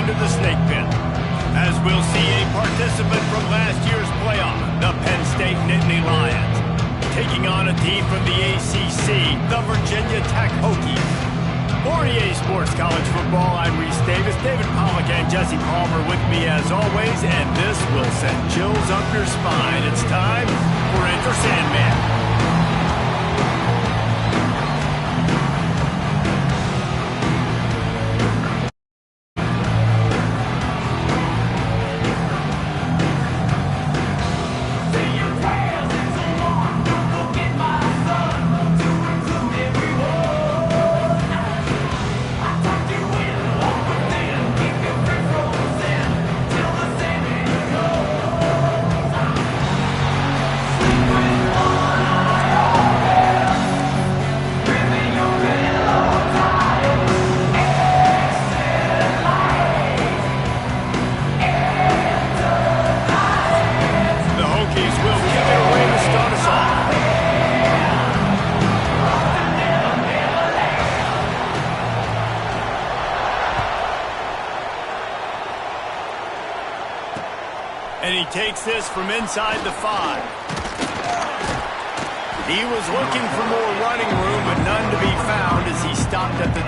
into the snake pit. As we'll see a participant from last year's playoff, the Penn State Nittany Lions, taking on a team from the ACC, the Virginia Tech Hokies. For EA Sports College Football, I'm Reese Davis, David Pollack, and Jesse Palmer with me as always, and this will send chills up your spine. It's time for Enter Sandman. And he takes this from inside the 5. He was looking for more running room, but none to be found as he stopped at the 23.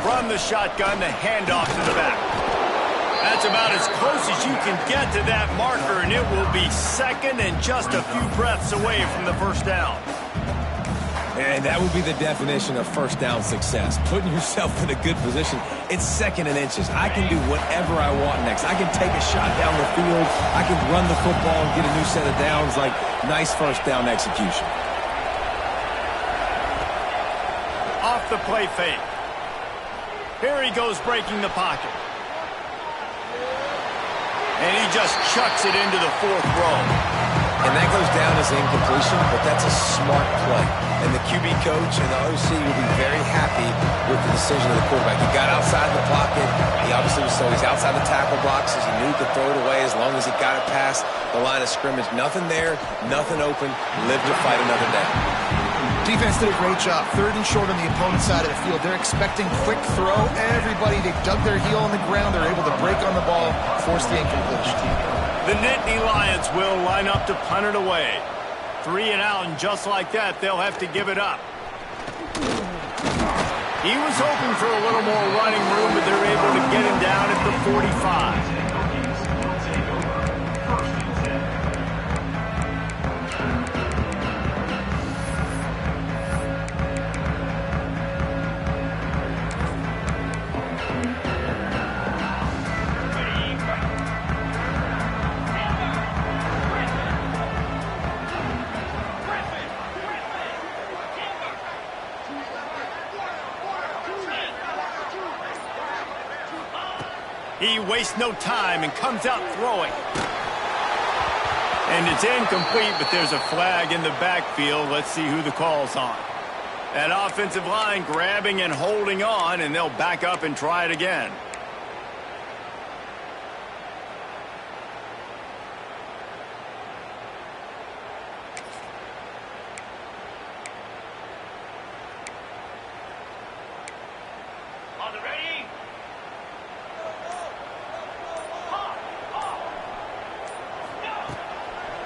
From the shotgun, the handoff to the back. That's about as close as you can get to that marker, and it will be second and just a few breaths away from the first down. And that would be the definition of first down success. Putting yourself in a good position. It's second and inches. I can do whatever I want next. I can take a shot down the field. I can run the football and get a new set of downs. Like, nice first down execution. Off the play fake. Here he goes breaking the pocket. And he just chucks it into the 4th row. And that goes down as incompletion, but that's a smart play. And the QB coach and the OC will be very happy with the decision of the quarterback. He got outside the pocket. He obviously was so he's outside the tackle boxes. He knew he could throw it away as long as he got it past the line of scrimmage. Nothing there, nothing open. Live to fight another day. Defense did a great job. 3rd and short on the opponent's side of the field. They're expecting quick throw. Everybody, they dug their heel on the ground. They're able to break on the ball, force the incompletion. The Nittany Lions will line up to punt it away. 3 and out, and just like that, they'll have to give it up. He was hoping for a little more running room, but they're able to get him down at the 45. He wastes no time and comes out throwing. And it's incomplete, but there's a flag in the backfield. Let's see who the call's on. That offensive line grabbing and holding on, and they'll back up and try it again.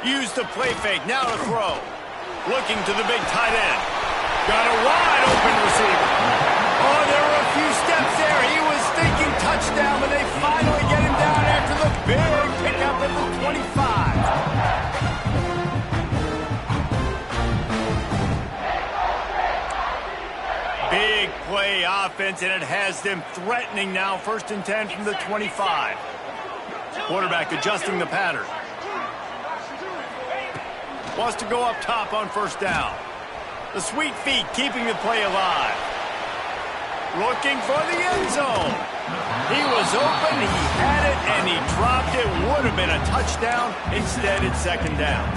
Use the play fake, now to throw. Looking to the big tight end. Got a wide open receiver. Oh, there were a few steps there. He was thinking touchdown, but they finally get him down after the big pickup at the 25. Big play offense, and it has them threatening now. 1st and 10 from the 25. Quarterback adjusting the pattern. Wants to go up top on 1st down. The sweet feet keeping the play alive. Looking for the end zone. He was open, he had it, and he dropped it. Would have been a touchdown. Instead, it's 2nd down.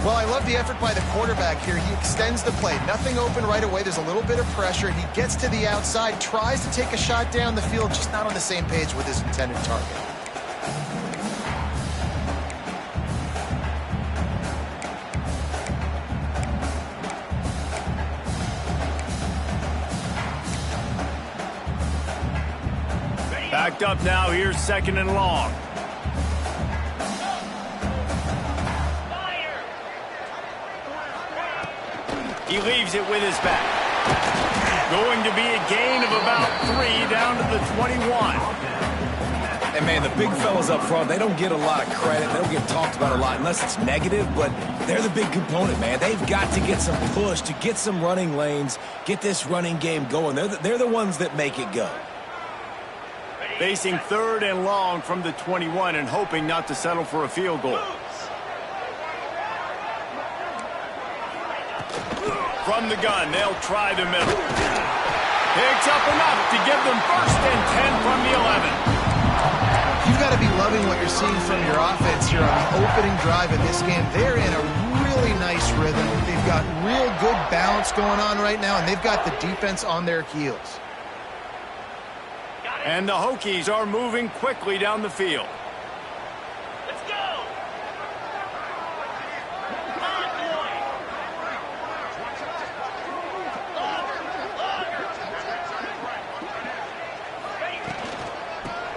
Well, I love the effort by the quarterback here. He extends the play. Nothing open right away. There's a little bit of pressure. He gets to the outside, tries to take a shot down the field, just not on the same page with his intended target. Backed up now. Here's 2nd and long. He leaves it with his back. Going to be a gain of about 3 down to the 21. And, man, the big fellas up front, they don't get a lot of credit. They don't get talked about a lot unless it's negative, but they're the big component, man. They've got to get some push to get some running lanes, get this running game going. They're the ones that make it go. Facing 3rd and long from the 21 and hoping not to settle for a field goal. From the gun, they'll try the middle. Picks up enough to give them 1st and 10 from the 11. You've got to be loving what you're seeing from your offense here on the opening drive of this game. They're in a really nice rhythm. They've got real good balance going on right now, and they've got the defense on their heels. And the Hokies are moving quickly down the field. Let's go!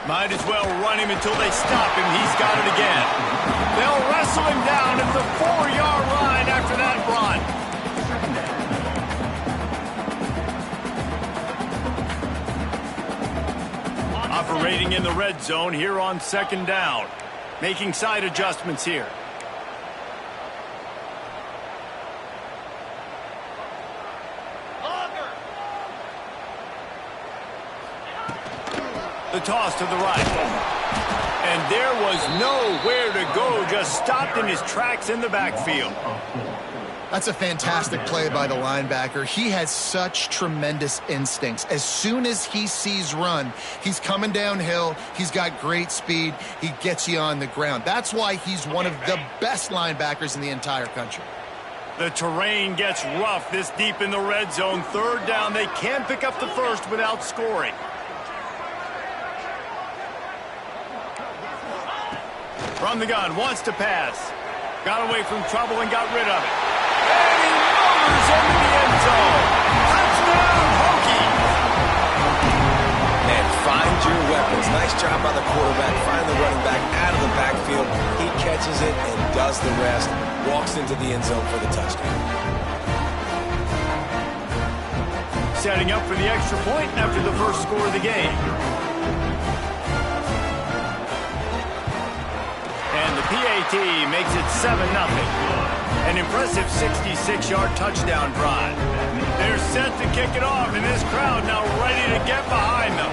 Might as well run him until they stop him. He's got it again. They'll wrestle him down at the 4-yard line after that run. Operating in the red zone here on 2nd down. Making side adjustments here. The toss to the right. And there was nowhere to go. Just stopped in his tracks in the backfield. That's a fantastic play by the linebacker. He has such tremendous instincts. As soon as he sees run, he's coming downhill. He's got great speed. He gets you on the ground. That's why he's one of the best linebackers in the entire country. The terrain gets rough this deep in the red zone. 3rd down. They can't pick up the 1st without scoring. From the gun, wants to pass. Got away from trouble and got rid of it. And he motors into the end zone. Touchdown, Hokies! Man, find your weapons. Nice job by the quarterback. Find the running back out of the backfield. He catches it and does the rest. Walks into the end zone for the touchdown. Setting up for the extra point after the 1st score of the game. And the PAT makes it 7-0. An impressive 66-yard touchdown drive. They're set to kick it off, and this crowd now ready to get behind them.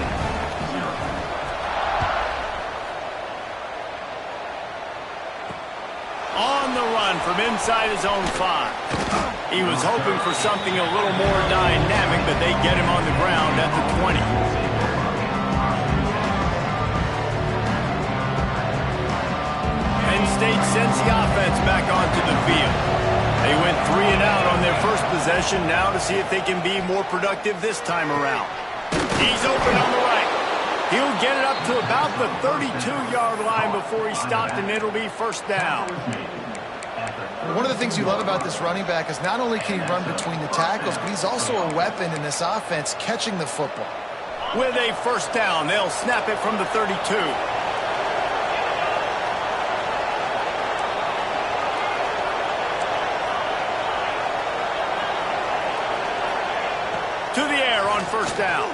On the run from inside his own 5. He was hoping for something a little more dynamic, but they get him on the ground at the 20. Penn State sends the offense back onto the field. They went 3 and out on their first possession, now to see if they can be more productive this time around. He's open on the right. He'll get it up to about the 32-yard line before he stopped, and it'll be 1st down. One of the things you love about this running back is not only can he run between the tackles, but he's also a weapon in this offense catching the football. With a 1st down, they'll snap it from the 32. To the air on 1st down.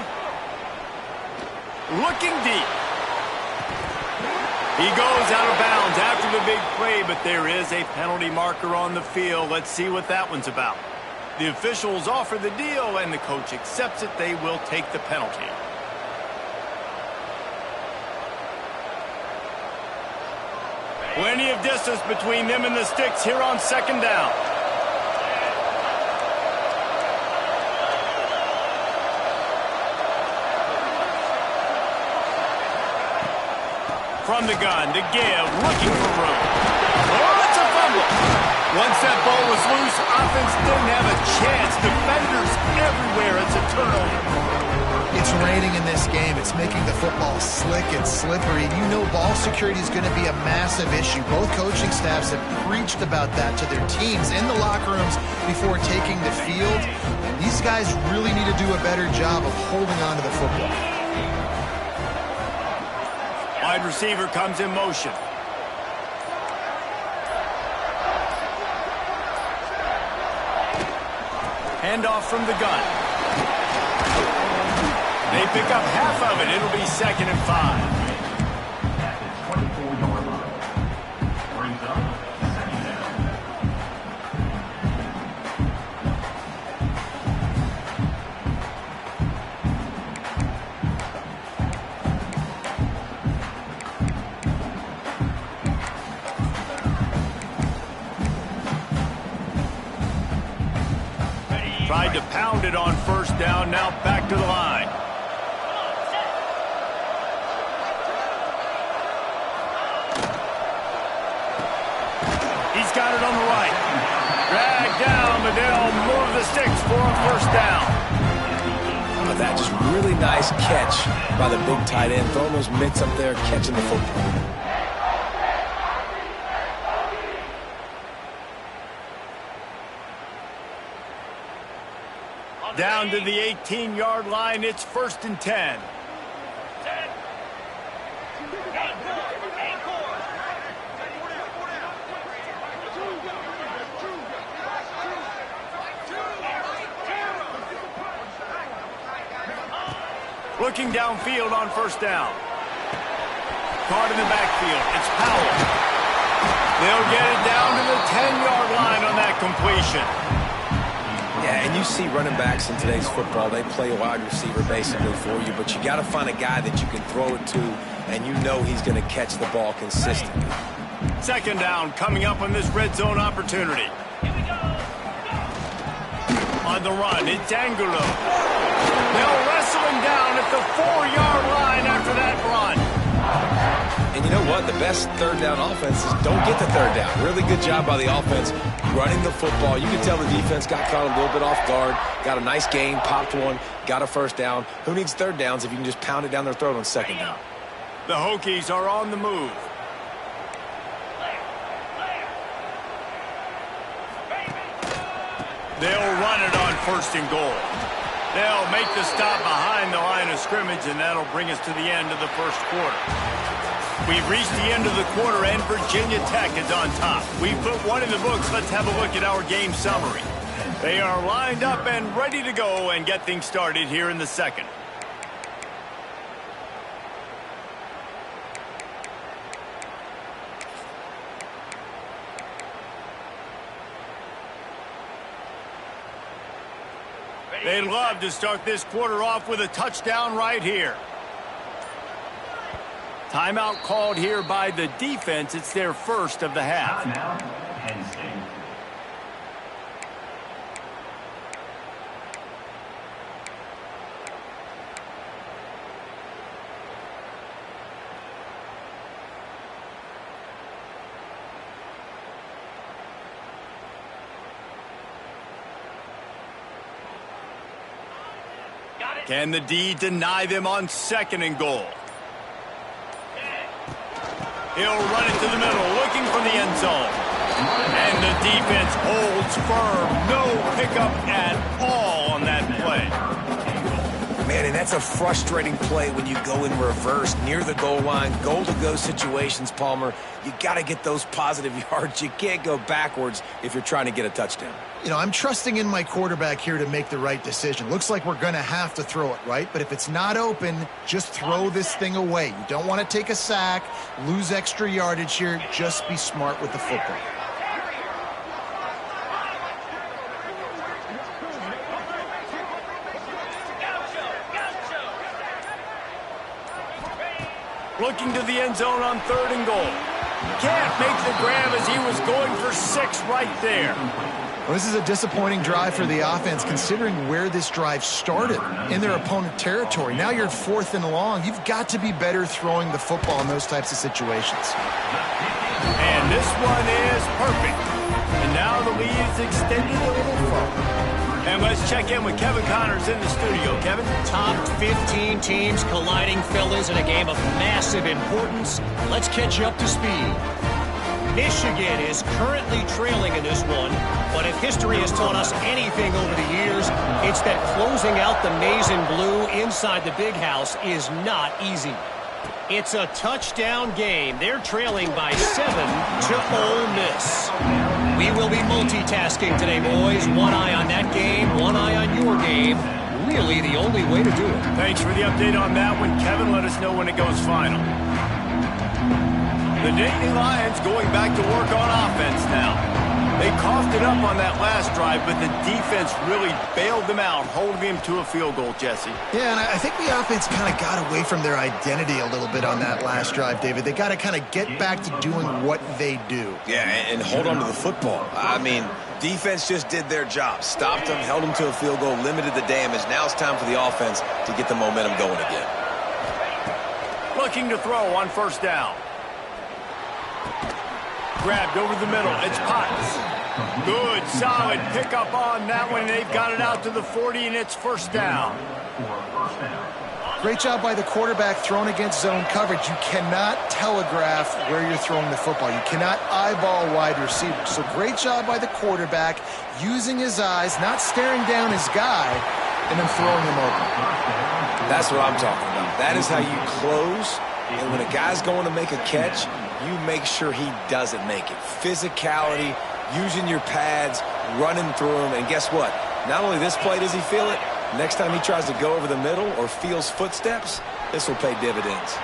Looking deep. He goes out of bounds after the big play, but there is a penalty marker on the field. Let's see what that one's about. The officials offer the deal, and the coach accepts it. They will take the penalty. Plenty of distance between them and the sticks here on 2nd down. From the gun, to give, looking for room. Oh, it's a fumble. Once that ball was loose, offense didn't have a chance. Defenders everywhere. It's a turnover. It's raining in this game. It's making the football slick and slippery. And you know ball security is going to be a massive issue. Both coaching staffs have preached about that to their teams in the locker rooms before taking the field. And these guys really need to do a better job of holding on to the football. Wide receiver comes in motion. Handoff from the gun. They pick up half of it. It'll be 2nd and 5. At the 24-yard line. Brings up 2nd down. Tried to pound it on 1st down. Now back to the line. He's got it on the right. Drag down, but they'll move the sticks for a 1st down. How about that? Just really nice catch by the big tight end. Throwing those mitts up there, catching the football. Down to the 18-yard line. It's 1st and 10. Looking downfield on 1st down. Caught in the backfield. It's Powell. They'll get it down to the 10-yard line on that completion. Yeah, and you see running backs in today's football, they play a wide receiver basically for you, but you got to find a guy that you can throw it to, and you know he's going to catch the ball consistently. 2nd down coming up on this red zone opportunity. On the run, it's Angulo. They'll wrestle him down at the 4-yard line after that run. And you know what? The best 3rd down offenses don't get the 3rd down. Really good job by the offense running the football. You can tell the defense got caught a little bit off guard, got a nice gain, popped one, got a 1st down. Who needs 3rd downs if you can just pound it down their throat on 2nd down? The Hokies are on the move. They'll run it on 1st and goal. They'll make the stop behind the line of scrimmage, and that'll bring us to the end of the 1st quarter. We've reached the end of the quarter, and Virginia Tech is on top. We put one in the books. Let's have a look at our game summary. They are lined up and ready to go and get things started here in the 2nd. They'd love to start this quarter off with a touchdown right here. Timeout called here by the defense. It's their 1st of the half. Timeout, Penn State. Can the D deny them on 2nd and goal? He'll run it to the middle, looking for the end zone. And the defense holds firm. No pickup at all on that play. Man, and that's a frustrating play when you go in reverse near the goal line, goal-to-go situations, Palmer. You got to get those positive yards. You can't go backwards if you're trying to get a touchdown. You know, I'm trusting in my quarterback here to make the right decision. Looks like we're going to have to throw it, right? But if it's not open, just throw this thing away. You don't want to take a sack, lose extra yardage here. Just be smart with the football. Looking to the end zone on 3rd and goal. Can't make the grab as he was going for 6 right there. Well, this is a disappointing drive for the offense considering where this drive started in their opponent territory. Now you're 4th and long. You've got to be better throwing the football in those types of situations. And this one is perfect. And now the lead is extended a little further. And let's check in with Kevin Connors in the studio. Kevin? Top 15 teams colliding, fellas, in a game of massive importance. Let's catch you up to speed. Michigan is currently trailing in this one, but if history has taught us anything over the years, it's that closing out the maize and blue inside the big house is not easy. It's a touchdown game. They're trailing by 7 to Ole Miss. We will be multitasking today, boys. One eye on that game, one eye on your game. Really the only way to do it. Thanks for the update on that one, Kevin. Let us know when it goes final. The Nittany Lions going back to work on offense now. They coughed it up on that last drive, but the defense really bailed them out, holding them to a field goal, Jesse. Yeah, and I think the offense kind of got away from their identity a little bit on that last drive, David. They got to kind of get back to doing what they do. Yeah, and hold on to the football. I mean, defense just did their job. Stopped them, held them to a field goal, limited the damage. Now it's time for the offense to get the momentum going again. Looking to throw on first down. Grabbed over the middle. It's Potts. Good, solid pickup on that one. They've got it out to the 40, and it's first down. Great job by the quarterback thrown against zone coverage. You cannot telegraph where you're throwing the football. You cannot eyeball wide receivers. So great job by the quarterback using his eyes, not staring down his guy, and then throwing him open. That's what I'm talking about. That is how you close. And when a guy's going to make a catch, you make sure he doesn't make it. Physicality, using your pads, running through them. And guess what? Not only this play does he feel it, next time he tries to go over the middle or feels footsteps, this will pay dividends.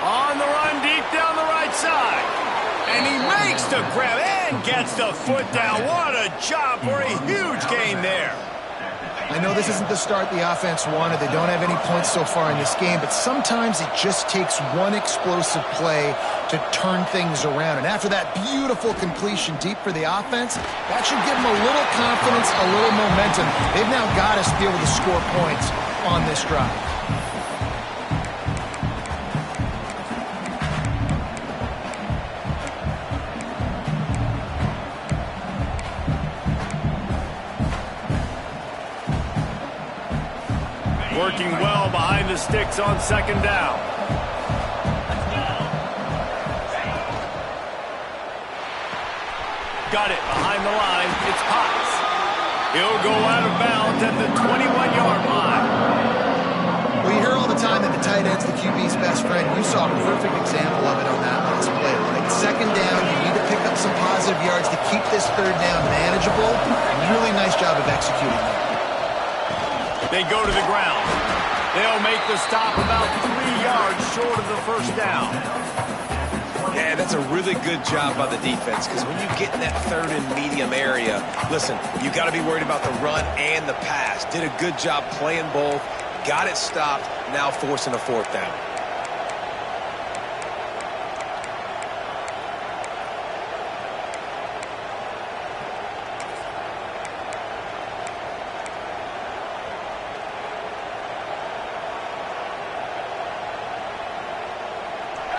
On the run, deep down the right side. And he makes the grab and gets the foot down. What a job for a huge gain there. I know this isn't the start the offense wanted. They don't have any points so far in this game, but sometimes it just takes one explosive play to turn things around. And after that beautiful completion deep for the offense, that should give them a little confidence, a little momentum. They've now got us to be able to score points on this drive. Working well behind the sticks on second down. Got it behind the line. It's Potts. He'll go out of bounds at the 21-yard line. Well, you hear all the time that the tight end's the QB's best friend. You saw a perfect example of it on that last play. Like second down, you need to pick up some positive yards to keep this third down manageable. Really nice job of executing that. They go to the ground. They'll make the stop about 3 yards short of the first down. Yeah, that's a really good job by the defense, because when you get in that third and medium area, listen, you got to be worried about the run and the pass. Did a good job playing both, got it stopped, now forcing a fourth down.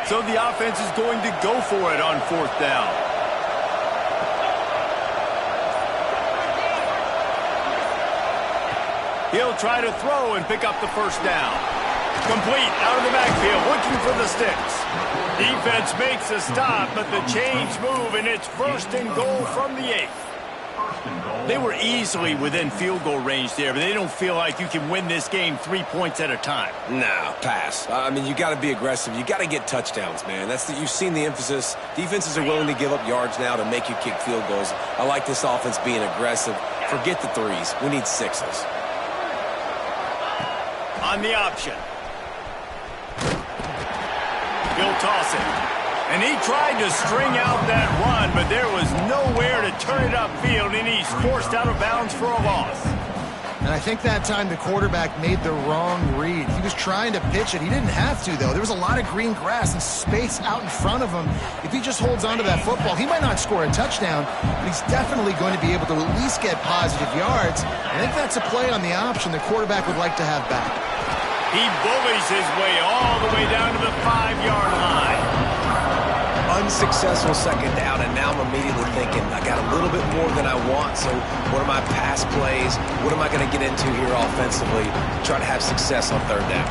So the offense is going to go for it on fourth down. He'll try to throw and pick up the first down. Complete out of the backfield, looking for the sticks. Defense makes a stop, but the chains move, and it's first and goal from the 8. They were easily within field goal range there, but they don't feel like you can win this game 3 points at a time. No, pass. I mean, you got to be aggressive. You got to get touchdowns, man. You've seen the emphasis. Defenses are willing to give up yards now to make you kick field goals. I like this offense being aggressive. Forget the threes. We need sixes. On the option. He'll toss it. And he tried to string out that run, but there was nowhere to turn it upfield, and he's forced out of bounds for a loss. And I think that time the quarterback made the wrong read. He was trying to pitch it. He didn't have to, though. There was a lot of green grass and space out in front of him. If he just holds on to that football, he might not score a touchdown, but he's definitely going to be able to at least get positive yards. I think that's a play on the option the quarterback would like to have back. He bullies his way all the way down to the 5-yard line. unsuccessful second down, and now I'm immediately thinking, I got a little bit more than I want, so what are my pass plays? What am I going to get into here offensively to try to have success on third down?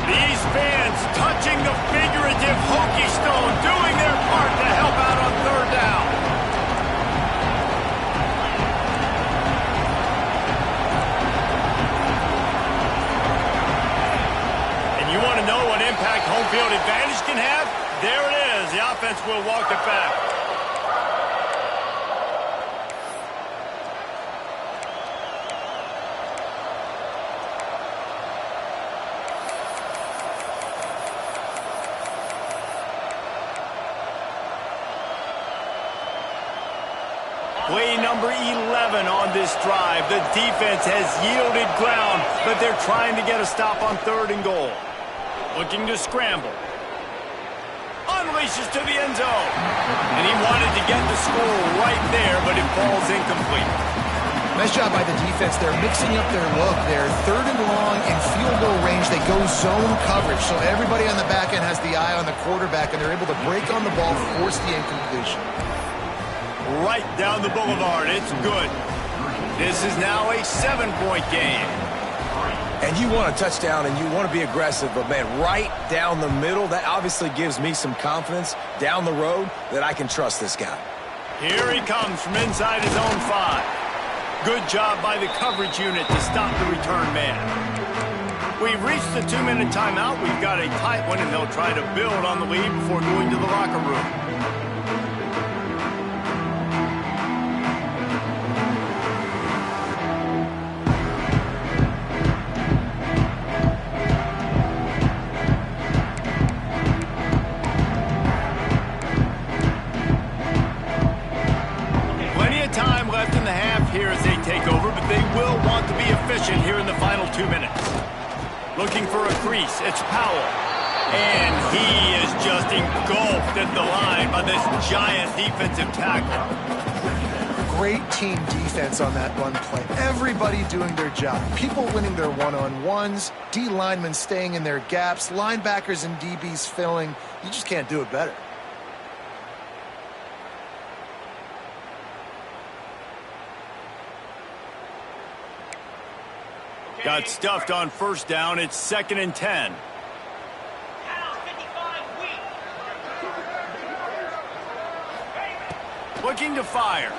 These fans touching the figurative hokey stone, doing their part to help out on third down. You want to know what impact home field advantage can have? There it is. The offense will walk it back. Play number 11 on this drive. The defense has yielded ground, but they're trying to get a stop on third and goal. Looking to scramble. Unleashes to the end zone. And he wanted to get the score right there, but it falls incomplete. Nice job by the defense. They're mixing up their look. They're third and long in field goal range. They go zone coverage, so everybody on the back end has the eye on the quarterback, and they're able to break on the ball, force the incompletion. Right down the boulevard. It's good. This is now a 7-point game. And you want a touchdown and you want to be aggressive, but, man, right down the middle, that obviously gives me some confidence down the road that I can trust this guy. Here he comes from inside his own 5. Good job by the coverage unit to stop the return man. We've reached the 2-minute timeout. We've got a tight one, and they'll try to build on the lead before going to the locker room. Here in the final 2 minutes. Looking for a crease. It's Powell. And he is just engulfed at the line by this giant defensive tackle. Great team defense on that run play. Everybody doing their job. People winning their one-on-ones. D linemen staying in their gaps. Linebackers and DBs filling. You just can't do it better. Got stuffed on first down. It's 2nd and 10. Looking to fire.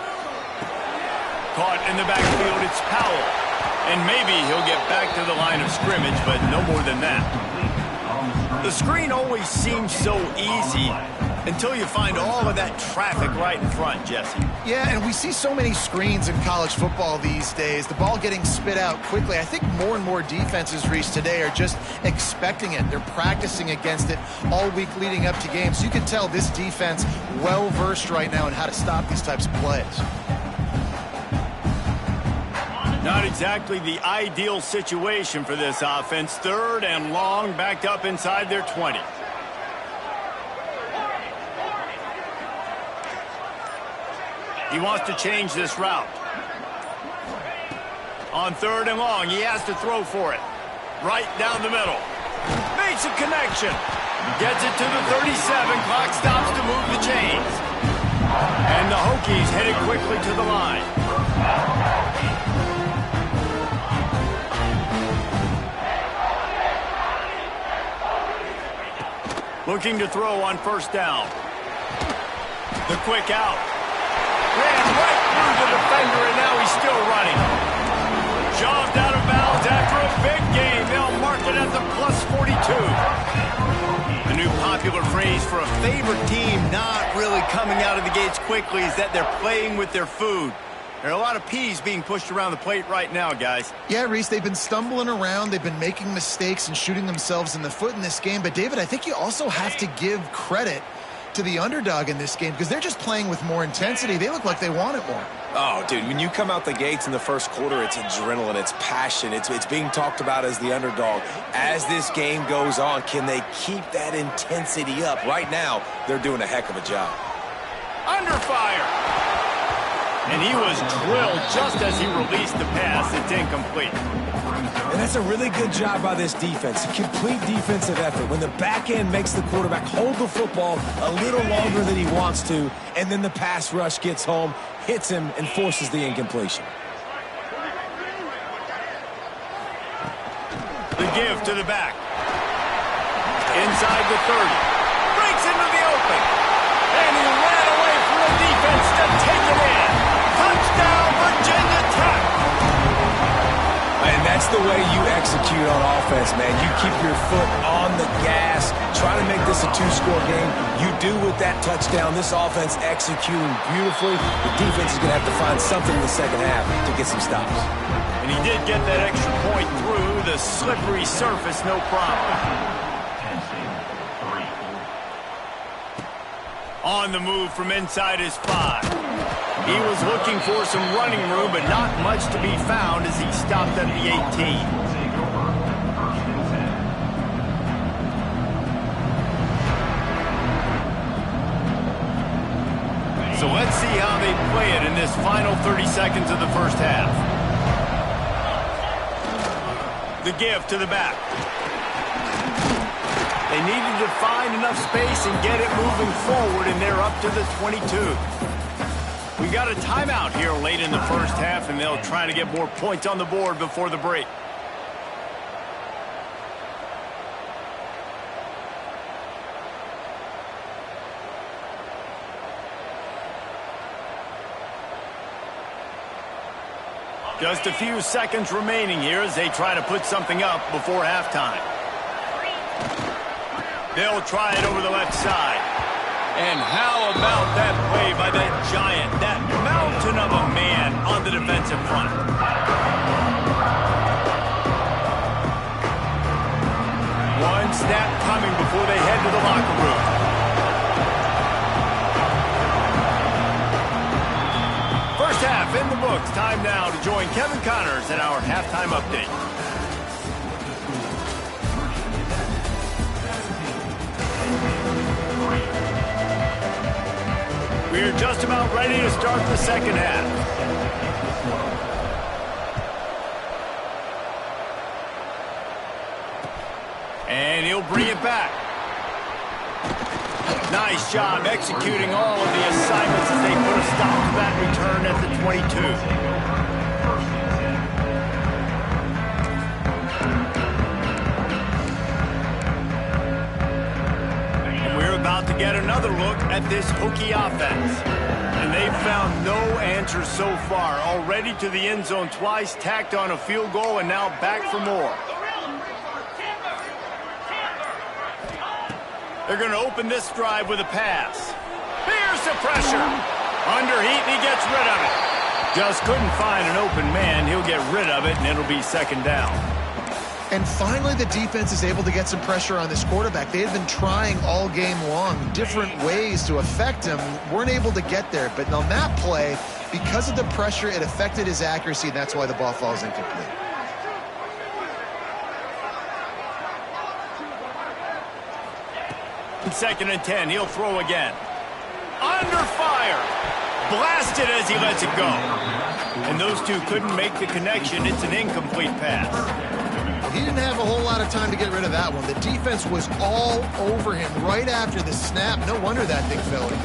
Caught in the backfield. It's Powell. And maybe he'll get back to the line of scrimmage, but no more than that. The screen always seems so easy until you find all of that traffic right in front, Jesse. Yeah, and we see so many screens in college football these days. The ball getting spit out quickly. I think more and more defenses, Reese, today are just expecting it. They're practicing against it all week leading up to games. You can tell this defense well-versed right now in how to stop these types of plays. Not exactly the ideal situation for this offense. 3rd and long, backed up inside their 20. He wants to change this route. On 3rd and long, he has to throw for it. Right down the middle. Makes a connection. Gets it to the 37. Clock stops to move the chains. And the Hokies headed quickly to the line. Looking to throw on first down. The quick out. Ran right through the defender, and now he's still running. Shoved out of bounds after a big game. They'll mark it at the +42. The new popular phrase for a favorite team not really coming out of the gates quickly is that they're playing with their food. There are a lot of peas being pushed around the plate right now, guys. Yeah, Reese, they've been stumbling around. They've been making mistakes and shooting themselves in the foot in this game. But, David, I think you also have to give credit to the underdog in this game because they're just playing with more intensity. They look like they want it more. Oh, dude, when you come out the gates in the first quarter, it's adrenaline, it's passion, it's being talked about as the underdog. As this game goes on, can they keep that intensity up? Right now, they're doing a heck of a job. Under fire. And he was drilled just as he released the pass. It's incomplete. And that's a really good job by this defense. A complete defensive effort. When the back end makes the quarterback hold the football a little longer than he wants to, and then the pass rush gets home, hits him, and forces the incompletion. The give to the back. Inside the 30. Breaks into the open. And he ran away from the defense to take it in. Touchdown, Virginia Tech. And that's the way you execute on offense, man. You keep your foot on the gas, try to make this a two-score game. You do with that touchdown. This offense executing beautifully. The defense is going to have to find something in the second half to get some stops. And he did get that extra point through the slippery surface, no problem. On the move from inside his 5. He was looking for some running room, but not much to be found as he stopped at the 18. So let's see how they play it in this final 30 seconds of the first half. The give to the back. They needed to find enough space and get it moving forward, and they're up to the 22. We got a timeout here late in the first half, and they'll try to get more points on the board before the break. Just a few seconds remaining here as they try to put something up before halftime. They'll try it over the left side. And how about that play by that giant, that mountain of a man on the defensive front? One snap coming before they head to the locker room. First half in the books. Time now to join Kevin Connors in our halftime update. We're just about ready to start the second half. And he'll bring it back. Nice job executing all of the assignments as they put a stop to that return at the 22. About to get another look at this Hokie offense. And they've found no answer so far. Already to the end zone twice, tacked on a field goal, and now back for more. They're going to open this drive with a pass. Here's the pressure. Under heat, and he gets rid of it. Just couldn't find an open man. He'll get rid of it, and it'll be second down. And finally, the defense is able to get some pressure on this quarterback. They had been trying all game long, different ways to affect him, weren't able to get there. But on that play, because of the pressure, it affected his accuracy, and that's why the ball falls incomplete. Second and 10, he'll throw again. Under fire. Blasted as he lets it go. And those two couldn't make the connection. It's an incomplete pass. He didn't have a whole lot of time to get rid of that one. The defense was all over him right after the snap. No wonder that thing fell in.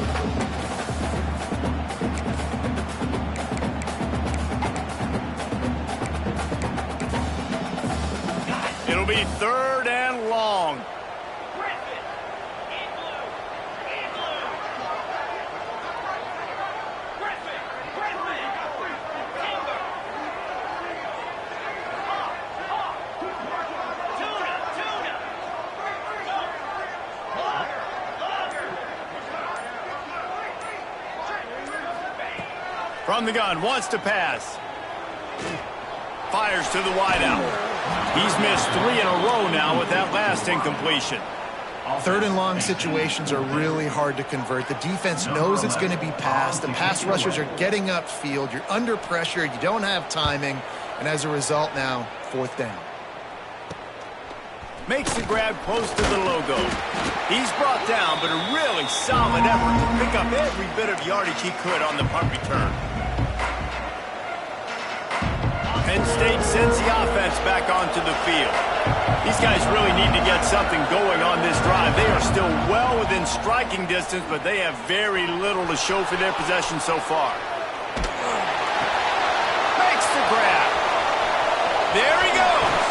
It'll be third and long. From the gun, wants to pass. Fires to the wideout. He's missed 3 in a row now with that last incompletion. Third and long situations are really hard to convert. The defense knows it's going to be passed. The pass rushers are getting upfield. You're under pressure. You don't have timing. And as a result now, fourth down. Makes the grab close to the logo. He's brought down, but a really solid effort to pick up every bit of yardage he could on the punt return. Penn State sends the offense back onto the field. These guys really need to get something going on this drive. They are still well within striking distance, but they have very little to show for their possession so far. Makes the grab. There he goes.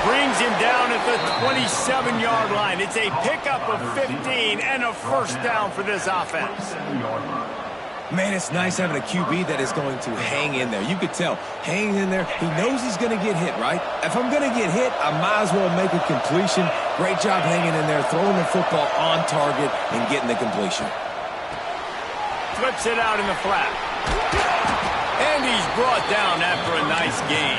Brings him down at the 27-yard line. It's a pickup of 15 and a first down for this offense. Man, it's nice having a QB that is going to hang in there. You could tell, hanging in there, he knows he's going to get hit, right? If I'm going to get hit, I might as well make a completion. Great job hanging in there, throwing the football on target and getting the completion. Flips it out in the flat. And he's brought down after a nice gain.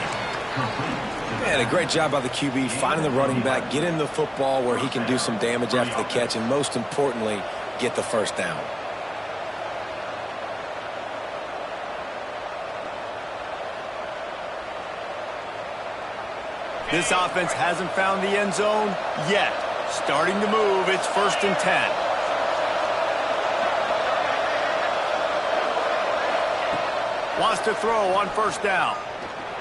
Man, a great job by the QB, finding the running back, getting the football where he can do some damage after the catch, and most importantly, get the first down. This offense hasn't found the end zone yet. Starting to move, it's 1st and 10. Wants to throw on first down.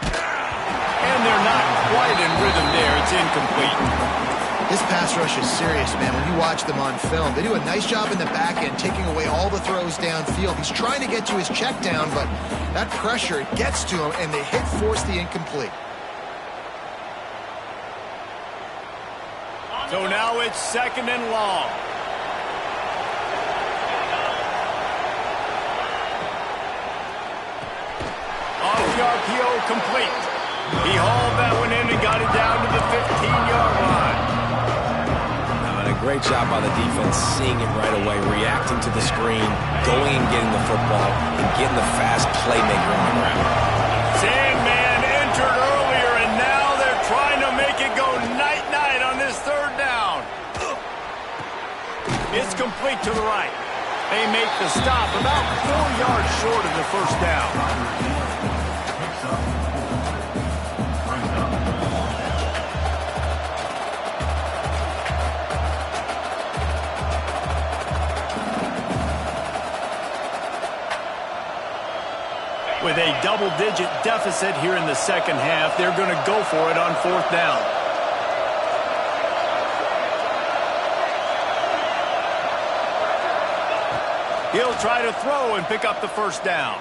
And they're not quite in rhythm there. It's incomplete. This pass rush is serious, man. When you watch them on film, they do a nice job in the back end, taking away all the throws downfield. He's trying to get to his check down, but that pressure, it gets to him, and they force the incomplete. So now it's 2nd and long. Off the RPO, complete. He hauled that one in and got it down to the 15-yard line. And a great job by the defense, seeing him right away, reacting to the screen, going and getting the football, and getting the fast playmaker on the ground. Sandman entered earlier, and now they're trying to make it go night-night on this 3rd down. It's complete to the right. They make the stop about 4 yards short of the first down. With a double-digit deficit here in the second half, they're going to go for it on 4th down. He'll try to throw and pick up the first down.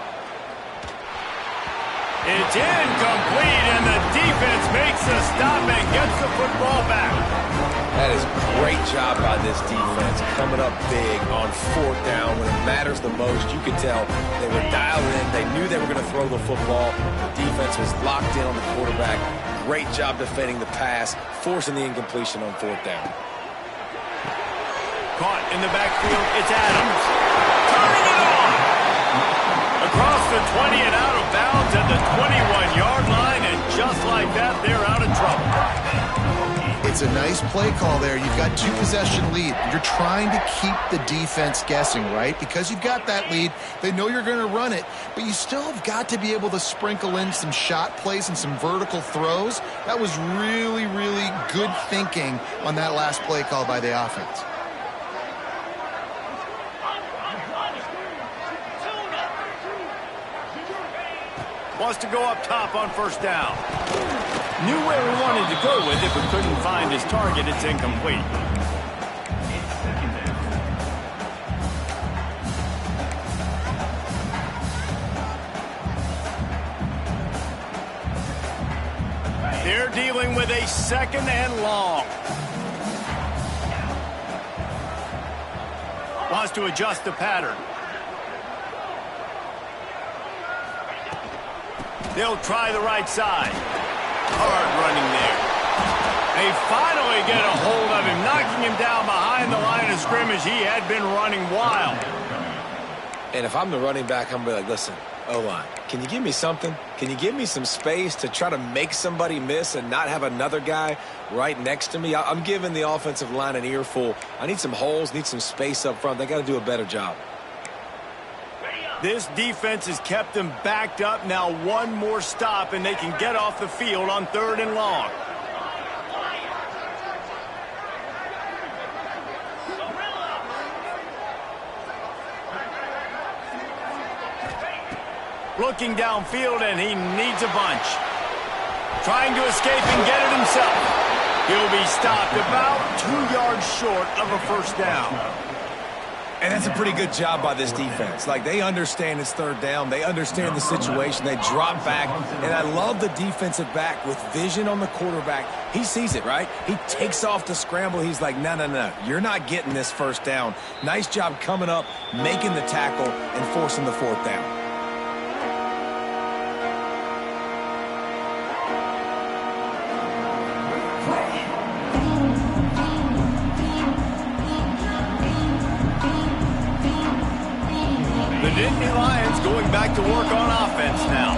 It's incomplete, and the defense makes the stop and gets the football back. That is a great job by this defense, coming up big on 4th down when it matters the most. You could tell they were dialed in. They knew they were going to throw the football. The defense was locked in on the quarterback. Great job defending the pass, forcing the incompletion on 4th down. Caught in the backfield, it's Adams. Turning it on! Across the 20 and out of bounds at the 21-yard line, and just like that, they're out of trouble. It's a nice play call there. You've got 2-possession lead. You're trying to keep the defense guessing, right? Because you've got that lead, they know you're going to run it, but you still have got to be able to sprinkle in some shot plays and some vertical throws. That was really, really good thinking on that last play call by the offense. Wants to go up top on first down. Knew where he wanted to go with it, but couldn't find his target. It's incomplete. They're dealing with a 2nd and long. Wants to adjust the pattern. They'll try the right side. Hard running there. They finally get a hold of him, knocking him down behind the line of scrimmage. He had been running wild. And if I'm the running back, I'm going to be like, listen, O-line, can you give me something? Can you give me some space to try to make somebody miss and not have another guy right next to me? I'm giving the offensive line an earful. I need some holes, need some space up front. They got to do a better job. This defense has kept them backed up. Now one more stop, and they can get off the field on 3rd and long. Looking downfield, and he needs a bunch. Trying to escape and get it himself. He'll be stopped about 2 yards short of a first down. And that's a pretty good job by this defense. Like, they understand it's third down. They understand the situation. They drop back. And I love the defensive back with vision on the quarterback. He sees it, right? He takes off the scramble. He's like, no, no, no. You're not getting this first down. Nice job coming up, making the tackle, and forcing the fourth down. The Nittany Lions going back to work on offense now.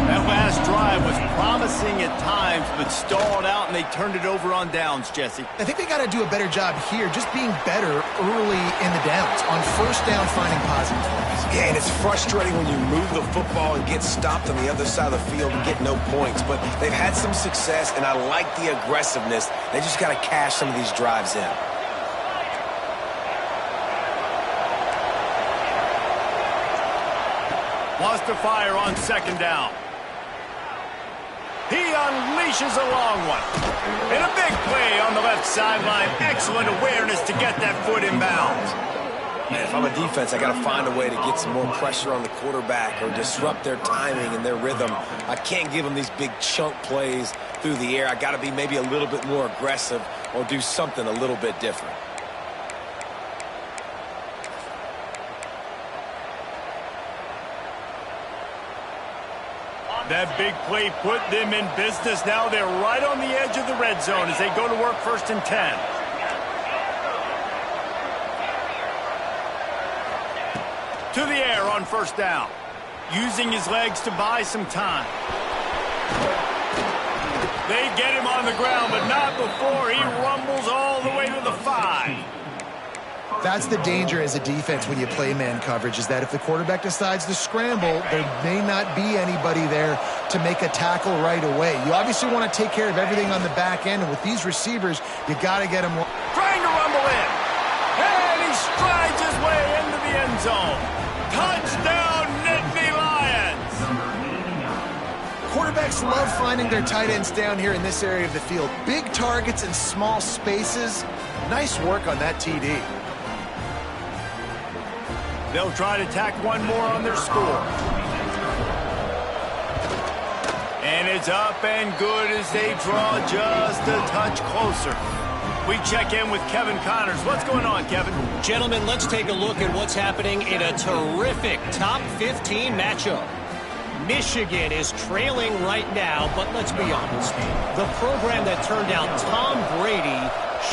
That last drive was promising at times, but stalled out, and they turned it over on downs, Jesse. I think they got to do a better job here, just being better early in the downs. On first down, finding positive plays. Yeah, and it's frustrating when you move the football and get stopped on the other side of the field and get no points. But they've had some success, and I like the aggressiveness. They just got to cash some of these drives in. Wants to fire on second down. He unleashes a long one. And a big play on the left sideline. Excellent awareness to get that foot in bounds. Man, if I'm a defense, I got to find a way to get some more pressure on the quarterback or disrupt their timing and their rhythm. I can't give them these big chunk plays through the air. I got to be maybe a little bit more aggressive or do something a little bit different. That big play put them in business. Now they're right on the edge of the red zone as they go to work first and 10. To the air on first down. Using his legs to buy some time. They get him on the ground, but not before he rumbles all the way to the 5. That's the danger as a defense when you play man coverage, is that if the quarterback decides to scramble, there may not be anybody there to make a tackle right away. You obviously want to take care of everything on the back end, and with these receivers, you got to get them. Trying to rumble in. And he strides his way into the end zone. Touchdown, Nittany Lions! Quarterbacks love finding their tight ends down here in this area of the field. Big targets and small spaces. Nice work on that TD. They'll try to tack one more on their score. And it's up and good as they draw just a touch closer. We check in with Kevin Connors. What's going on, Kevin? Gentlemen, let's take a look at what's happening in a terrific top 15 matchup. Michigan is trailing right now, but let's be honest. The program that turned out Tom Brady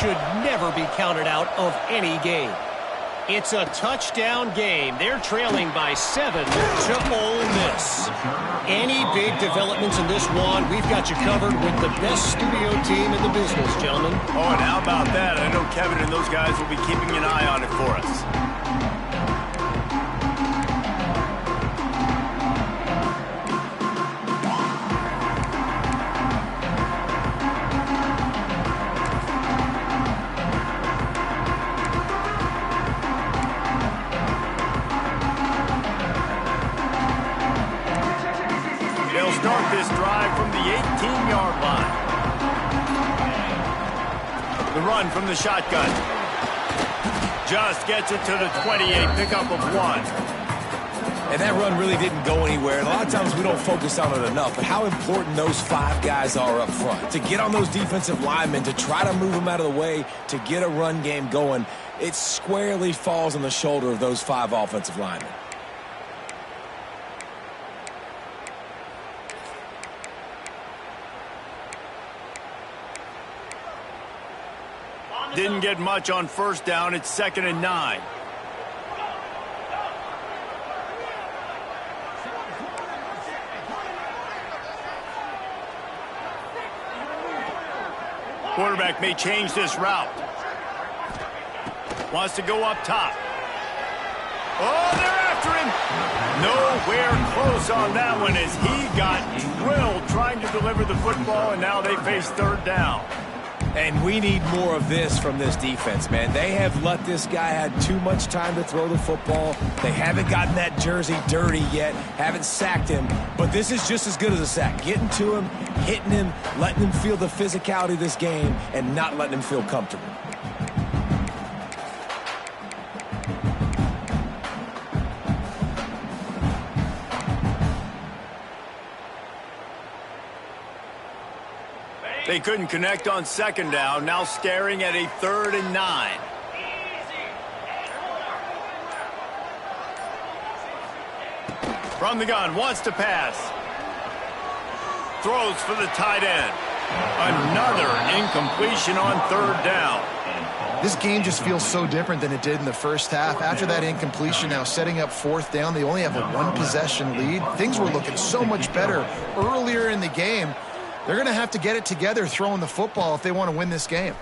should never be counted out of any game. It's a touchdown game. They're trailing by 7 to Ole Miss. Any big developments in this one, we've got you covered with the best studio team in the business, gentlemen. Oh, and how about that? I know Kevin and those guys will be keeping an eye on it for us. Start this drive from the 18-yard line. The run from the shotgun. Just gets it to the 28, pickup of 1. And that run really didn't go anywhere. And a lot of times we don't focus on it enough, but how important those 5 guys are up front. To get on those defensive linemen, to try to move them out of the way, to get a run game going, it squarely falls on the shoulder of those 5 offensive linemen. Didn't get much on first down. It's 2nd and 9. Quarterback may change this route. Wants to go up top. Oh, they're after him. Nowhere close on that one as he got drilled trying to deliver the football, and now they face 3rd down. And we need more of this from this defense, man. They have let this guy have too much time to throw the football. They haven't gotten that jersey dirty yet, haven't sacked him. But this is just as good as a sack. Getting to him, hitting him, letting him feel the physicality of this game, and not letting him feel comfortable. They couldn't connect on second down, now staring at a 3rd and 9. From the gun, wants to pass. Throws for the tight end. Another incompletion on 3rd down. This game just feels so different than it did in the first half. After that incompletion, now setting up 4th down, they only have a 1-possession lead. Things were looking so much better earlier in the game. They're going to have to get it together throwing the football if they want to win this game.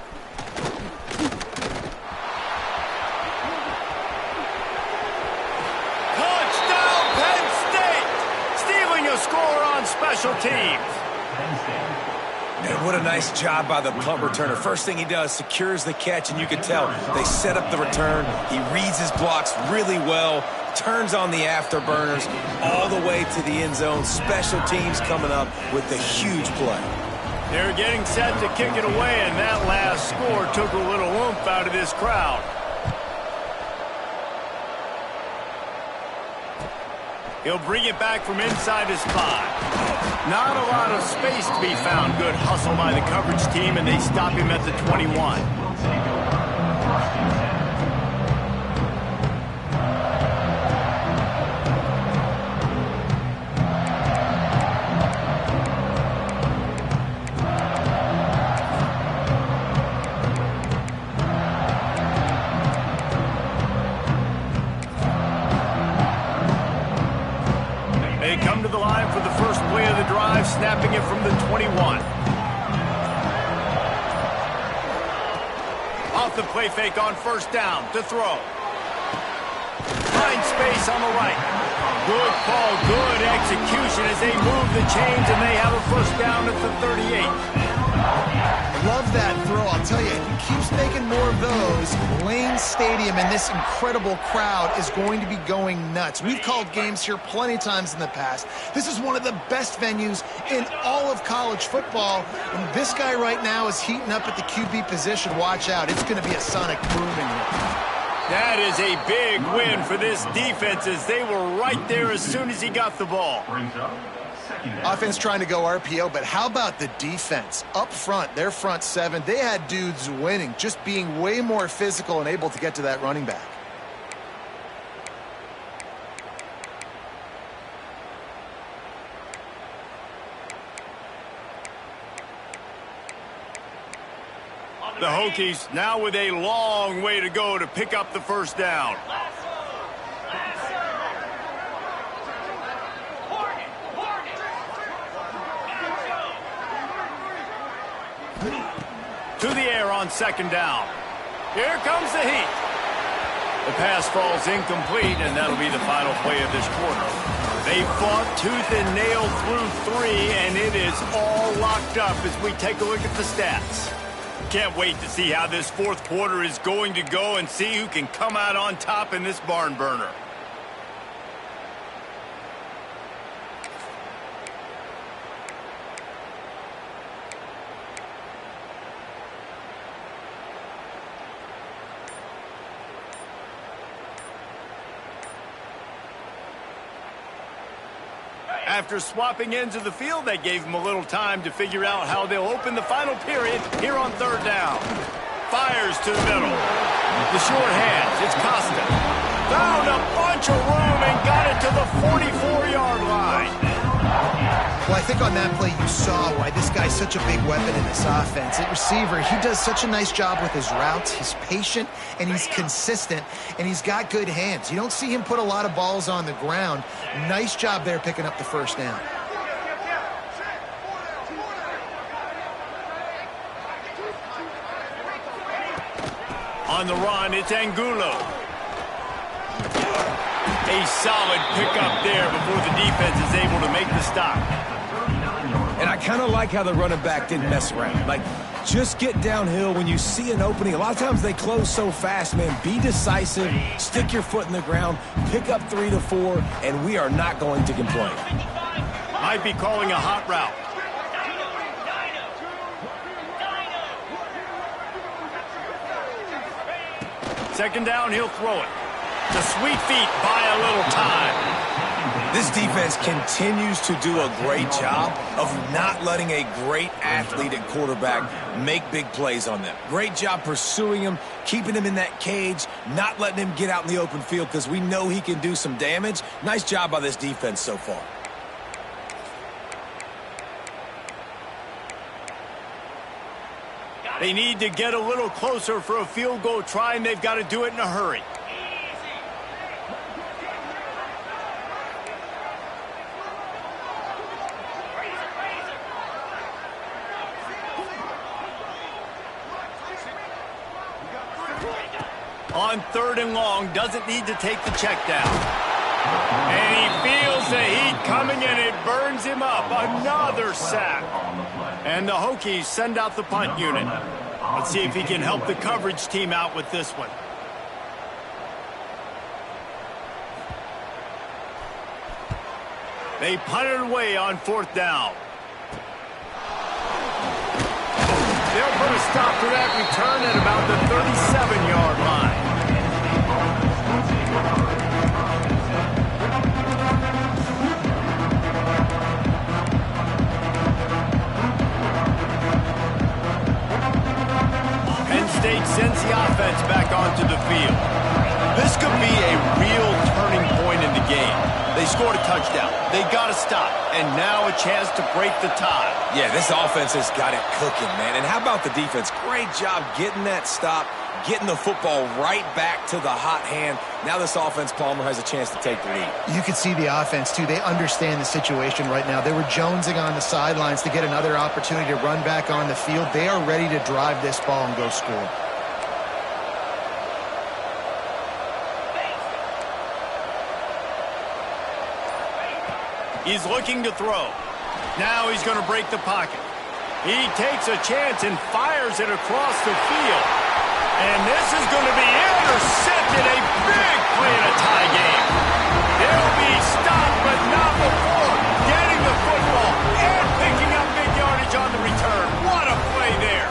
Touchdown, Penn State! Stealing a score on special teams. Man, what a nice job by the punt returner. First thing he does, secures the catch, and you can tell they set up the return. He reads his blocks really well, turns on the afterburners all the way to the end zone. Special teams coming up with a huge play. They're getting set to kick it away, and that last score took a little oomph out of this crowd. He'll bring it back from inside his 5. Not a lot of space to be found. Good hustle by the coverage team, and they stop him at the 21. They come to the line for the first play of the drive, snapping it from the 21. Off the play fake on 1st down to throw. Find space on the right. Good call, good execution as they move the chains, and they have a 1st down at the 38. Love that throw. I'll tell you, if he keeps making more of those, Lane Stadium and this incredible crowd is going to be going nuts. We've called games here plenty of times in the past. This is one of the best venues in all of college football, and this guy right now is heating up at the QB position. Watch out. It's going to be a sonic boom in here. That is a big win for this defense as they were right there as soon as he got the ball. Offense trying to go RPO, but how about the defense? Up front, their front 7, they had dudes winning, just being way more physical and able to get to that running back. The Hokies now with a long way to go to pick up the 1st down. To the air on 2nd down. Here comes the heat. The pass falls incomplete, and that'll be the final play of this quarter. They fought tooth and nail through 3, and it is all locked up as we take a look at the stats. Can't wait to see how this 4th quarter is going to go and see who can come out on top in this barn burner. After swapping ends of the field, that gave them a little time to figure out how they'll open the final period here on 3rd down. Fires to the middle. The short hands, it's Costa. Found a bunch of room and got it to the 44-yard line. Well, I think on that play you saw why this guy's such a big weapon in this offense. At receiver, he does such a nice job with his routes. He's patient, and he's consistent, and he's got good hands. You don't see him put a lot of balls on the ground. Nice job there picking up the 1st down. On the run, it's Angulo. A solid pickup there before the defense is able to make the stop. And I kind of like how the running back didn't mess around. Like, just get downhill when you see an opening. A lot of times they close so fast, man. Be decisive, stick your foot in the ground, pick up 3 to 4, and we are not going to complain. Might be calling a hot route. Second down, he'll throw it. The sweet feet buy a little time. This defense continues to do a great job of not letting a great athlete at quarterback make big plays on them. Great job pursuing him, keeping him in that cage, not letting him get out in the open field because we know he can do some damage. Nice job by this defense so far. They need to get a little closer for a field goal try, and they've got to do it in a hurry. On 3rd and long, doesn't need to take the check down. And he feels the heat coming, and it burns him up. Another sack. And the Hokies send out the punt unit. Let's see if he can help the coverage team out with this one. They punt it away on 4th down. They'll put a stop to that return at about the 37-yard line. Penn State sends the offense back onto the field. This could be a real turning point in the game. They scored a touchdown. They got to stop. And now a chance to break the tie. Yeah, this offense has got it cooking, man. And how about the defense? Great job getting that stop, getting the football right back to the hot hand. Now this offense, Palmer, has a chance to take the lead. You could see the offense, too. They understand the situation right now. They were jonesing on the sidelines to get another opportunity to run back on the field. They are ready to drive this ball and go score. He's looking to throw. Now he's going to break the pocket. He takes a chance and fires it across the field. And this is going to be intercepted. A big play in a tie game. They'll be stopped, but not before getting the football and picking up big yardage on the return. What a play there.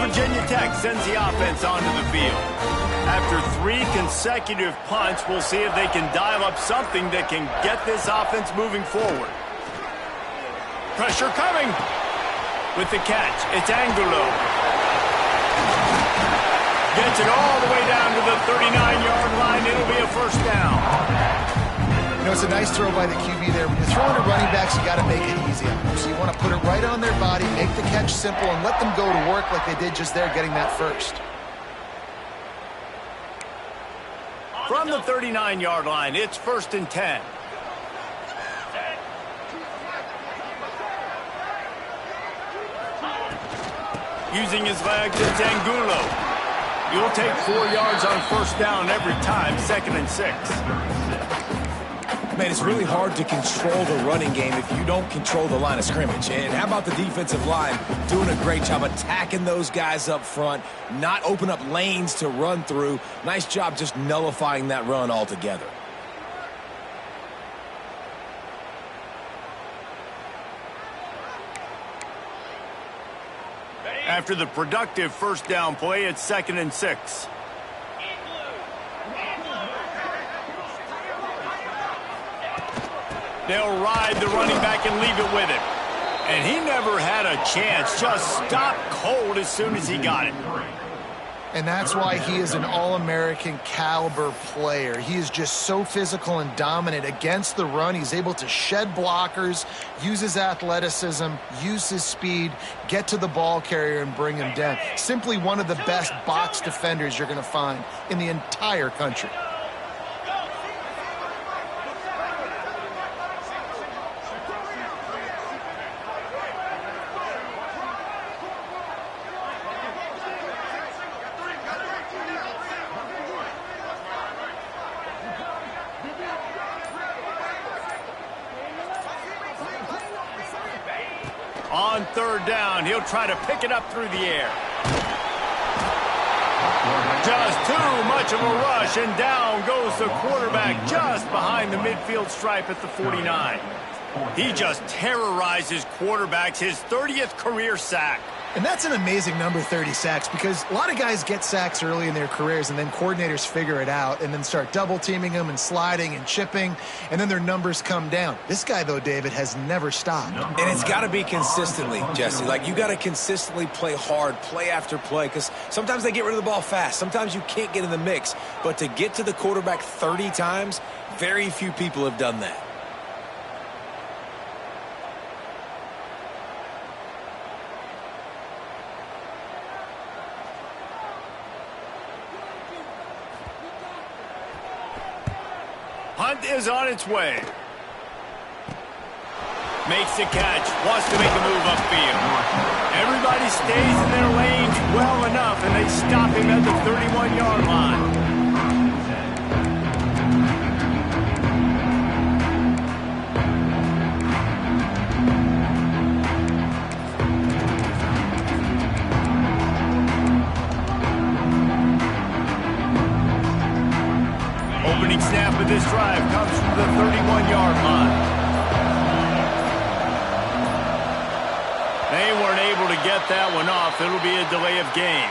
Virginia Tech sends the offense onto the field. After 3 consecutive punts, we'll see if they can dial up something that can get this offense moving forward. Pressure coming. With the catch, it's Angulo. Gets it all the way down to the 39-yard line. It'll be a first down. You know, it's a nice throw by the QB there. When you're throwing to running backs, you got to make it easy on them. So you want to put it right on their body, make the catch simple, and let them go to work like they did just there, getting that first. From the 39-yard line, it's 1st and 10. Using his legs, it's Angulo. You'll take 4 yards on 1st down every time, 2nd and 6. Man, it's really hard to control the running game if you don't control the line of scrimmage. And how about the defensive line doing a great job attacking those guys up front, not open up lanes to run through. Nice job just nullifying that run altogether. After the productive 1st down play, it's 2nd and 6. They'll ride the running back and leave it with him. And he never had a chance. Just stopped cold as soon as he got it. And that's why he is an All-American caliber player. He is just so physical and dominant against the run. He's able to shed blockers, use his athleticism, use his speed, get to the ball carrier and bring him down. Simply one of the best box defenders you're going to find in the entire country. On third down, he'll try to pick it up through the air. Just too much of a rush, and down goes the quarterback just behind the midfield stripe at the 49. He just terrorizes quarterbacks, his 30th career sack. And that's an amazing number, 30 sacks, because a lot of guys get sacks early in their careers, and then coordinators figure it out and then start double-teaming them and sliding and chipping, and then their numbers come down. This guy, though, David, has never stopped. And it's got to be consistently, Jesse. Like, you got to consistently play hard, play after play, because sometimes they get rid of the ball fast. Sometimes you can't get in the mix. But to get to the quarterback 30 times, very few people have done that. Hunt is on its way. Makes the catch. Wants to make a move upfield. Everybody stays in their lanes well enough, and they stop him at the 31-yard line. Opening snap of this drive comes from the 31-yard line. They weren't able to get that one off. It'll be a delay of game.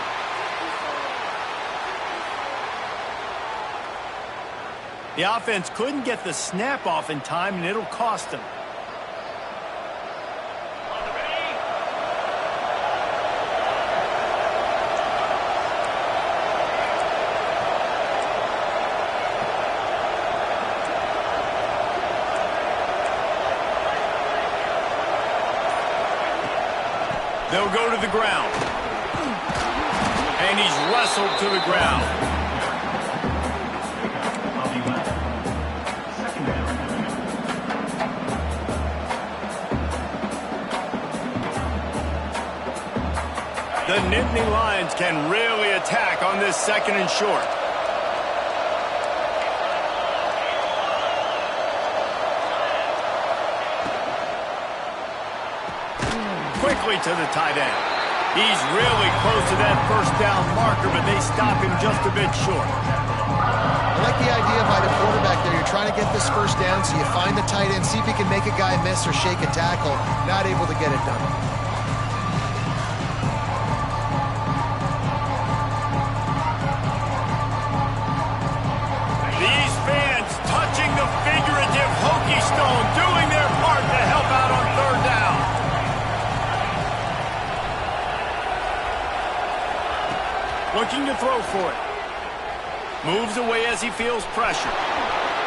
The offense couldn't get the snap off in time, and it'll cost them. They'll go to the ground. And he's wrestled to the ground. The Nittany Lions can really attack on this second and short. Quickly to the tight end. He's really close to that first down marker, but they stop him just a bit short. I like the idea by the quarterback there. You're trying to get this first down, so you find the tight end, see if he can make a guy miss or shake a tackle. Not able to get it done. These fans touching the figurative hokey stone, doing their part to help out on third down. Looking to throw for it. Moves away as he feels pressure.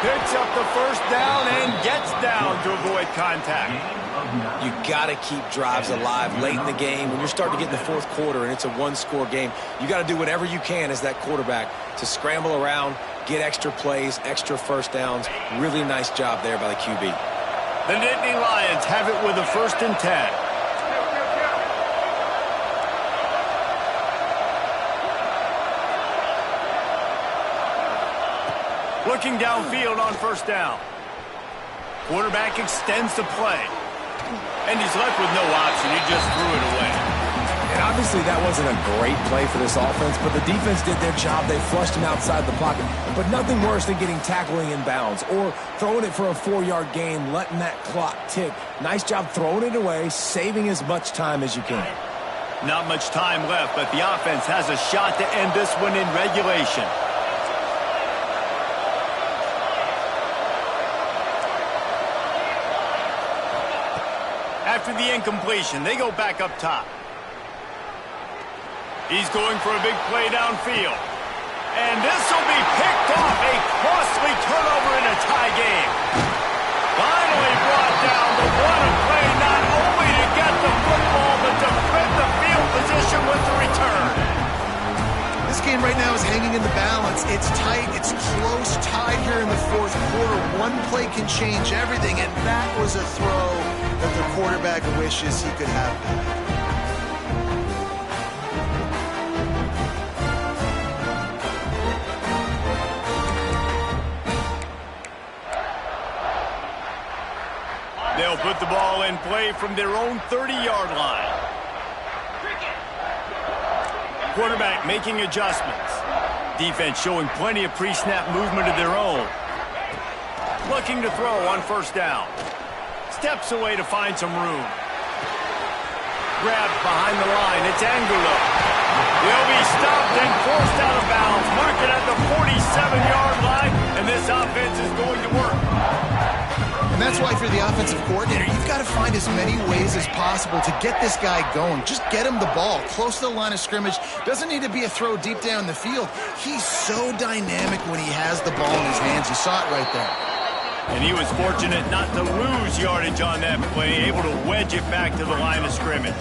Picks up the first down and gets down to avoid contact. You got to keep drives alive late in the game. When you're starting to get in the fourth quarter and it's a one-score game, you got to do whatever you can as that quarterback to scramble around, get extra plays, extra first downs. Really nice job there by the QB. The Nittany Lions have it with a 1st and 10. Looking downfield on first down. Quarterback extends the play. And he's left with no option. He just threw it away. And obviously that wasn't a great play for this offense, but the defense did their job. They flushed him outside the pocket. But nothing worse than getting tackling in bounds or throwing it for a 4-yard gain, letting that clock tick. Nice job throwing it away, saving as much time as you can. Not much time left, but the offense has a shot to end this one in regulation. After the incompletion, they go back up top. He's going for a big play downfield. And this will be picked off. A costly turnover in a tie game. Finally brought down, but what a play, not only to get the football, but to defend the field position with the return. This game right now is hanging in the balance. It's tight. It's close, tied here in the fourth quarter. One play can change everything, and that was a throw that the quarterback wishes he could have back. They'll put the ball in play from their own 30-yard line. Quarterback making adjustments. Defense showing plenty of pre-snap movement of their own. Looking to throw on first down. Steps away to find some room. Grabbed behind the line. It's Angulo. He'll be stopped and forced out of bounds. Mark it at the 47-yard line, and this offense is going to work. And that's why if you're the offensive coordinator, you've got to find as many ways as possible to get this guy going. Just get him the ball close to the line of scrimmage. Doesn't need to be a throw deep down the field. He's so dynamic when he has the ball in his hands. You saw it right there. And he was fortunate not to lose yardage on that play, able to wedge it back to the line of scrimmage.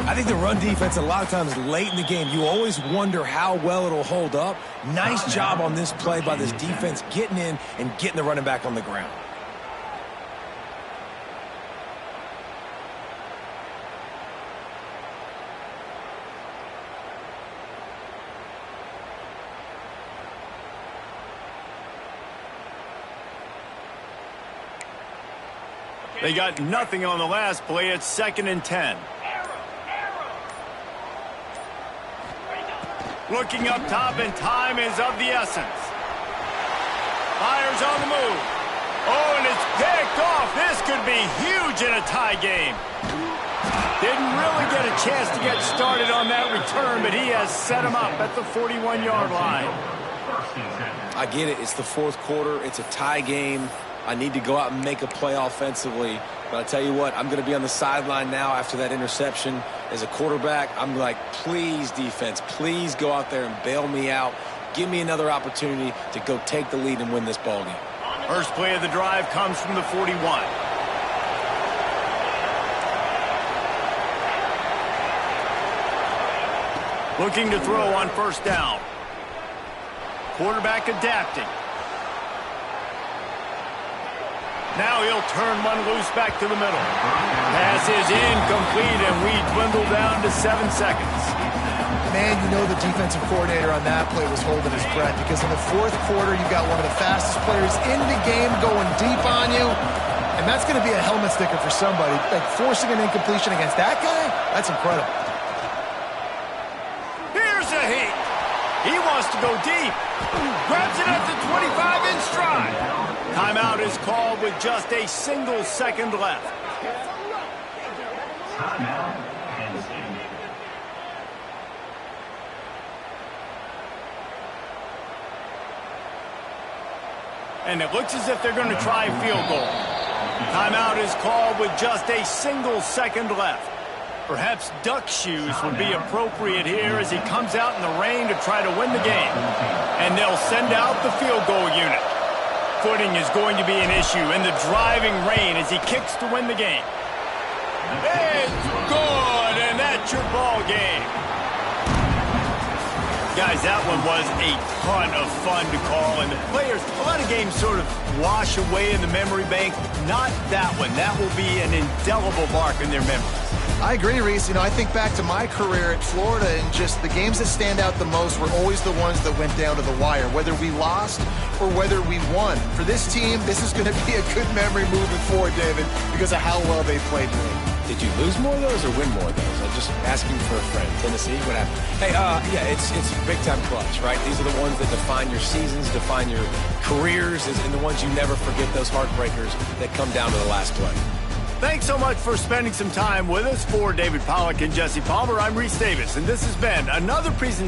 I think the run defense a lot of times late in the game, you always wonder how well it'll hold up. Nice job on this play by this defense getting in and getting the running back on the ground. They got nothing on the last play. It's 2nd and 10. Looking up top, and time is of the essence. Fires on the move. Oh, and it's picked off. This could be huge in a tie game. Didn't really get a chance to get started on that return, but he has set him up at the 41-yard line. I get it. It's the fourth quarter. It's a tie game. I need to go out and make a play offensively. But I tell you what, I'm going to be on the sideline now after that interception. As a quarterback, I'm like, please, defense, please go out there and bail me out. Give me another opportunity to go take the lead and win this ball game. First play of the drive comes from the 41. Looking to throw on first down. Quarterback adapting. Now he'll turn one loose back to the middle. Pass is incomplete, and we dwindle down to 7 seconds. Man, you know the defensive coordinator on that play was holding his breath, because in the fourth quarter, you've got one of the fastest players in the game going deep on you, and that's going to be a helmet sticker for somebody. Like forcing an incompletion against that guy, that's incredible. Here's a hit. He wants to go deep. Grabs it at the 25 in stride. Timeout is called with just a single second left. Timeout, Penn State. And it looks as if they're going to try a field goal. Timeout is called with just a single second left. Perhaps duck shoes would be appropriate here as he comes out in the rain to try to win the game. And they'll send out the field goal unit. Footing is going to be an issue in the driving rain as he kicks to win the game. It's good, and that's your ball game. Guys, that one was a ton of fun to call, and the players, a lot of games sort of wash away in the memory bank. Not that one. That will be an indelible mark in their memories. I agree, Reese. You know, I think back to my career at Florida, and just the games that stand out the most were always the ones that went down to the wire, whether we lost or whether we won. For this team, this is going to be a good memory moving forward, David, because of how well they played today. Did you lose more of those or win more of those? I'm just asking for a friend. Tennessee, what happened? Hey, yeah, it's big-time clutch, right? These are the ones that define your seasons, define your careers, and the ones you never forget, those heartbreakers that come down to the last play. Thanks so much for spending some time with us. For David Pollack and Jesse Palmer, I'm Reese Davis, and this has been another presentation.